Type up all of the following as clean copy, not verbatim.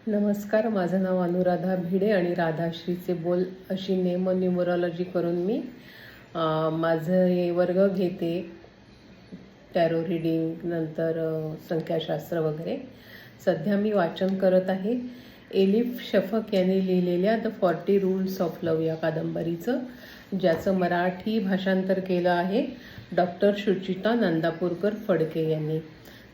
नमस्कार, माझं नाव अनुराधा भिडे आणि राधाश्रीचे बोल अशी न्यूमरॉलॉजी करून मी माझं हे वर्ग घेते. टॅरो रिडिंग नंतर संख्याशास्त्र वगैरे. सध्या मी वाचन करत आहे एलिफ शफक यांनी लिहिलेल्या द 40 रूल्स ऑफ लव या कादंबरीचं, ज्याचं मराठी भाषांतर केलं आहे डॉक्टर शुचिता नंदापूरकर फडके यांनी.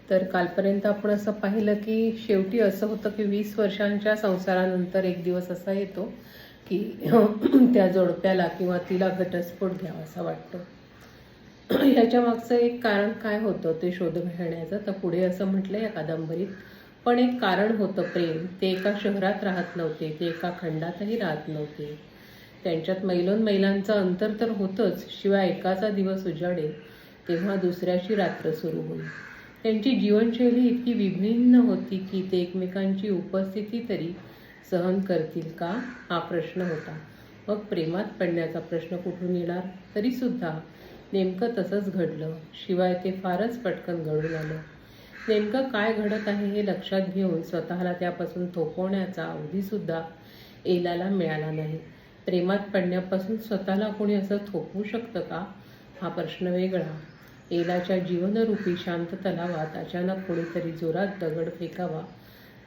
तर कालपर्यंत आपण असं पाहिलं की शेवटी असं होतं की 20 वर्षांच्या संसारानंतर एक दिवस असा येतो की त्या जोडप्याला किंवा तिला घटस्फोट घ्यावा असा वाटतो. ह्याच्या मागचं एक कारण काय होतं ते शोध घेण्याचं. तर पुढे असं म्हटलं या कादंबरीत, पण एक कारण होतं प्रेम. ते एका शहरात राहत नव्हते, ते एका खंडातही राहत नव्हते. त्यांच्यात मैलांचं अंतर तर होतंच, शिवाय एकाचा दिवस उजाडेल तेव्हा दुसऱ्याची रात्र सुरू होईल. त्यांची जीवनशैली इतकी विभिन्न होती की ते एकमेकांची उपस्थिती तरी सहन करतील का हा प्रश्न होता. मग प्रेमात पडण्याचा प्रश्न कुठून येणार? तरीसुद्धा नेमकं तसंच घडलं. शिवाय ते फारच पटकन घडून आलं. नेमकं काय घडत आहे हे लक्षात घेऊन स्वतःला त्यापासून थोपवण्याचा अवधीसुद्धा एलाला मिळाला नाही. प्रेमात पडण्यापासून स्वतःला कोणी असं थोपवू शकतं का हा प्रश्न वेगळा. एलाच्या जीवनरूपी शांत तलावात अचानक कोणीतरी जोरात दगड फेकावा,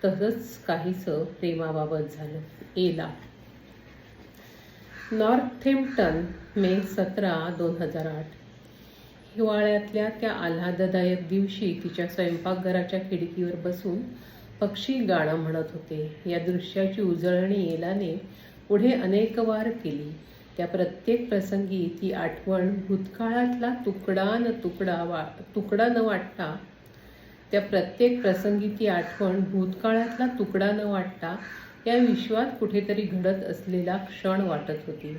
तसंच काहीसं प्रेमाबाबत झालं. एला. नॉर्थम्प्टन, मे 17, 2008. हिवाळ्यातल्या त्या आल्हाददायक दिवशी तिच्या स्वयंपाकघराच्या खिडकीवर बसून पक्षी गाणं म्हणत होते. या दृश्याची उजळणी एलाने पुढे अनेक वार केली. त्या प्रत्येक प्रसंगी ती आठवण भूतकाळातला तुकडा न वाटता या विश्वात कुठेतरी घडत असलेला क्षण वाटत होती.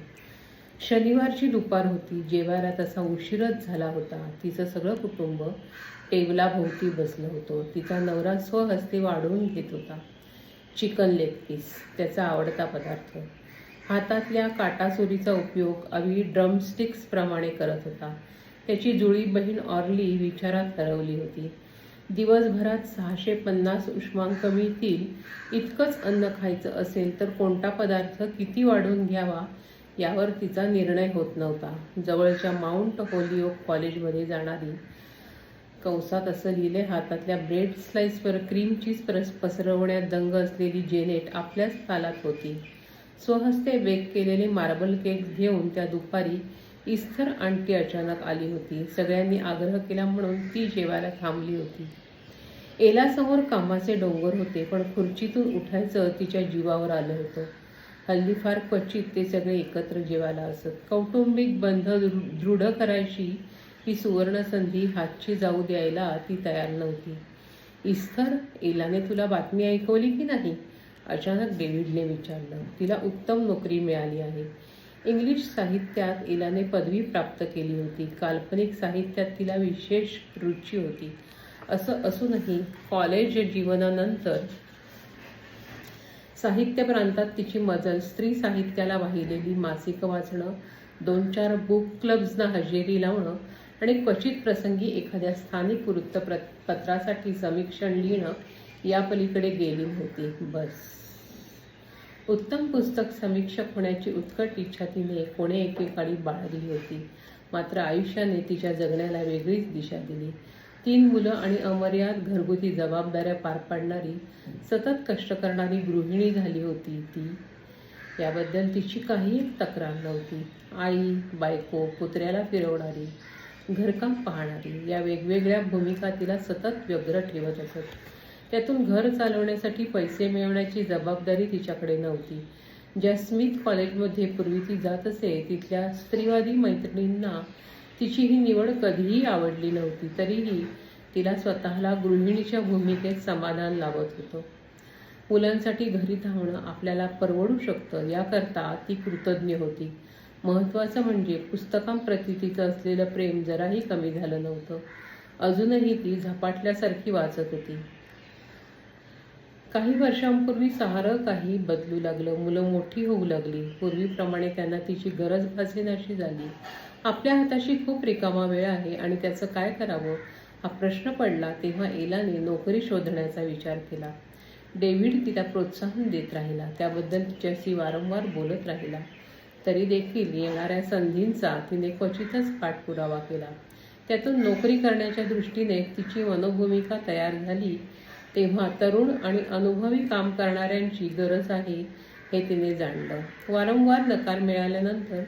शनिवारची दुपार होती. जेवायला तसा उशीरच झाला होता. तिचं सगळं कुटुंब टेबलाभोवती बसलं होतं. तिचा नवरा स्वहस्ते वाढवून घेत होता. चिकन लेग पीस, त्याचा आवडता पदार्थ. हातातल्या काटासुरीचा उपयोग अवी ड्रमस्टिक्स प्रमाणे करत होता. त्याची जुळी बहीण ऑर्ली विचारात हरवली होती. दिवसभरात 650 उष्मांक मिळतील इतकंच अन्न खायचं असेल तर कोणता पदार्थ किती वाढवून घ्यावा यावर तिचा निर्णय होत नव्हता. जवळच्या माउंट होलिओक कॉलेजमध्ये जाणारी, कंसात असं लिहिले, हातातल्या ब्रेड स्लाइसवर क्रीम चीज पसरवण्यात दंग असलेली जेनेट आपल्याच तालात होती. स्वहस्ते बेक केलेले मार्बल केक घेऊन त्या दुपारी इस्थर आंटी अचानक आली होती. सगळ्यांनी आग्रह केला म्हणून ती जेवायला थांबली होती. एलासमोर कामाचे डोंगर होते, पण खुर्चीतून उठायचं तिच्या जीवावर आलं होतं. हल्ली फार क्वचित ते सगळे एकत्र जेवायला असत. कौटुंबिक बंध दृढ करायची ही सुवर्ण संधी हातची जाऊ द्यायला ती तयार नव्हती. इस्थर, एलाने तुला बातमी ऐकवली की नाही? अचानक डेव्हिडने विचारलं. तिला उत्तम नोकरी मिळाली आहे. इंग्लिश साहित्यात एलाने पदवी प्राप्त केली होती. काल्पनिक साहित्यात तिला विशेष रुची होती. असं असूनही कॉलेज जीवनानंतर साहित्य प्रांतात तिची मजल स्त्री साहित्याला वाहिलेली मासिकं वाचणं, 2-4 बुक क्लब्सना हजेरी लावणं आणि क्वचित प्रसंगी एखाद्या स्थानिक वृत्तपत्रासाठी समीक्षण लिहिणं या पलीकडे गेली नव्हती. बस. उत्तम पुस्तक समीक्षक होण्याची उत्कट इच्छा तिने कोणे एकेकाळी बाळगली होती. मात्र आयुष्याने तिच्या जगण्याला वेगळीच दिशा दिली. 3 मुलं आणि अमर्याद घरगुती जबाबदाऱ्या पार पाडणारी, सतत कष्ट करणारी गृहिणी झाली होती ती. याबद्दल तिची काही तक्रार नव्हती. आई, बायको, कुत्र्याला फिरवणारी, घरकाम पाहणारी या वेगवेगळ्या भूमिका तिला सतत व्यग्र ठेवत असत. त्यातून घर चालवण्यासाठी पैसे मिळवण्याची जबाबदारी तिच्याकडे नव्हती. ज्या स्मिथ कॉलेजमध्ये पूर्वी ती जात असे तिथल्या स्त्रीवादी मैत्रिणींना तिची ही निवड कधीही आवडली नव्हती. तरीही तिला स्वतःला गृहिणीच्या भूमिकेत समाधान लावत होतं. मुलांसाठी घरी थांबणं आपल्याला परवडू शकतं याकरता ती कृतज्ञ होती. महत्त्वाचं म्हणजे पुस्तकांप्रती तिचं असलेलं प्रेम जराही कमी झालं नव्हतं. अजूनही ती झपाटल्यासारखी वाचत होती. काही वर्षांपूर्वी सारं काही बदलू लागलं. मुलं मोठी होऊ लागली. पूर्वीप्रमाणे त्यांना तिची गरज भासेनाशी झाली. आपल्या हाताशी खूप रिकामा वेळ आहे आणि त्याचं काय करावं हा प्रश्न पडला तेव्हा एलाने नोकरी शोधण्याचा विचार केला. डेव्हिड तिला प्रोत्साहन देत राहिला, त्याबद्दल तिच्याशी वारंवार बोलत राहिला. तरी देखील येणाऱ्या संधींचा तिने क्वचितच पाठपुरावा केला. त्यातून नोकरी करण्याच्या दृष्टीने तिची मनोभूमिका तयार झाली तेव्हा तरुण आणि अनुभवी काम करणाऱ्यांची गरज आहे हे तिने जाणलं. वारंवार नकार मिळाल्यानंतर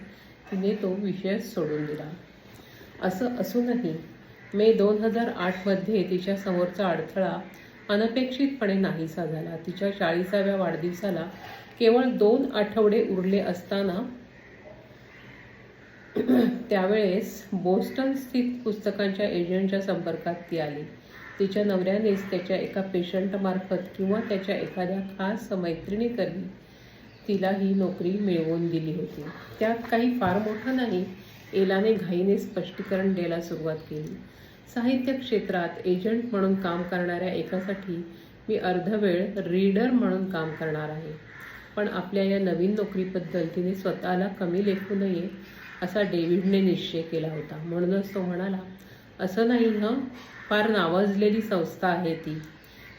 तिने तो विषयच सोडून दिला. असं असूनही मे 2008 तिच्या समोरचा अडथळा अनपेक्षितपणे नाहीसा झाला. तिच्या 40व्या वाढदिवसाला केवळ 2 आठवडे उरले असताना त्यावेळेस बोस्टन स्थित पुस्तकांच्या एजंटच्या संपर्कात ती आली. तिच्या नवऱ्यानेच त्याच्या एका पेशंटमार्फत किंवा त्याच्या एखाद्या खास मैत्रिणीकरवी तिला ही नोकरी मिळवून दिली होती. त्यात काही फार मोठं नाही. एलाने घाईने स्पष्टीकरण द्यायला सुरुवात केली. साहित्य क्षेत्रात एजंट म्हणून काम करणाऱ्या एकासाठी मी अर्धवेळ रीडर म्हणून काम करणार आहे. पण आपल्या या नवीन नोकरीबद्दल तिने स्वतःला कमी लेखू नये असा डेव्हिडने निश्चय केला होता. म्हणूनच तो म्हणाला, असं नाही हं, फार नावाजलेली संस्था आहे ती.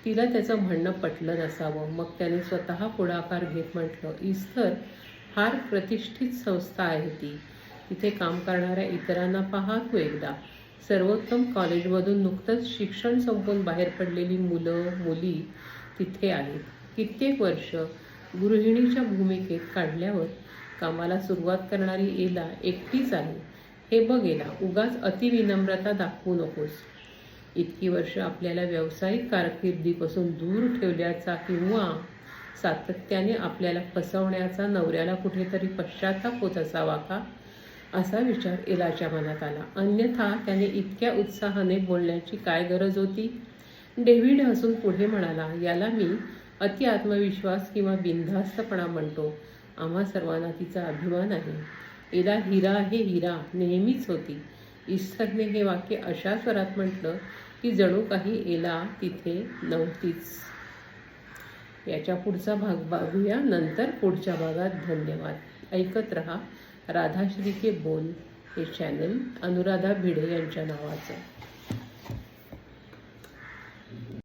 तिला त्याचं म्हणणं पटलं नसावं. मग त्याने स्वतः पुढाकार घेत म्हटलं, ईस्थर फार प्रतिष्ठित संस्था आहे ती. तिथे काम करणाऱ्या इतरांना पहा तू एकदा. सर्वोत्तम कॉलेजमधून नुकतंच शिक्षण संपवून बाहेर पडलेली मुलं मुली तिथे आहेत. कित्येक वर्ष गृहिणीच्या भूमिकेत काढल्यावर कामाला सुरुवात करणारी एला एकटीच आहे. हे बघ एला, उगाच अतिविनम्रता दाखवू नकोस. इतकी वर्ष आपल्याला व्यावसायिक कारकिर्दीपासून दूर ठेवल्याचा किंवा सातत्याने आपल्याला फसवण्याचा नवऱ्याला कुठेतरी पश्चाताप होत असावा का, असा विचार एलाच्या मनात आला. अन्यथा त्याने इतक्या उत्साहाने बोलण्याची काय गरज होती. डेव्हिड हसून पुढे म्हणाला, याला मी अति आत्मविश्वास किंवा बिनधास्तपणा म्हणतो. आम्हा सर्वांना तिचा अभिमान आहे. एला हिरा आहे, हिरा नेहमीच होती. ईस्थरने हे वाक्य अशा स्वरात म्हटलं की जणू काही एला तिथे नव्हतीच. याच्या पुढचा भाग बघूया नंतर पुढच्या भागात. धन्यवाद. ऐकत रहा राधाश्री के बोल हे चॅनल अनुराधा भिडे यांच्या नावाचं.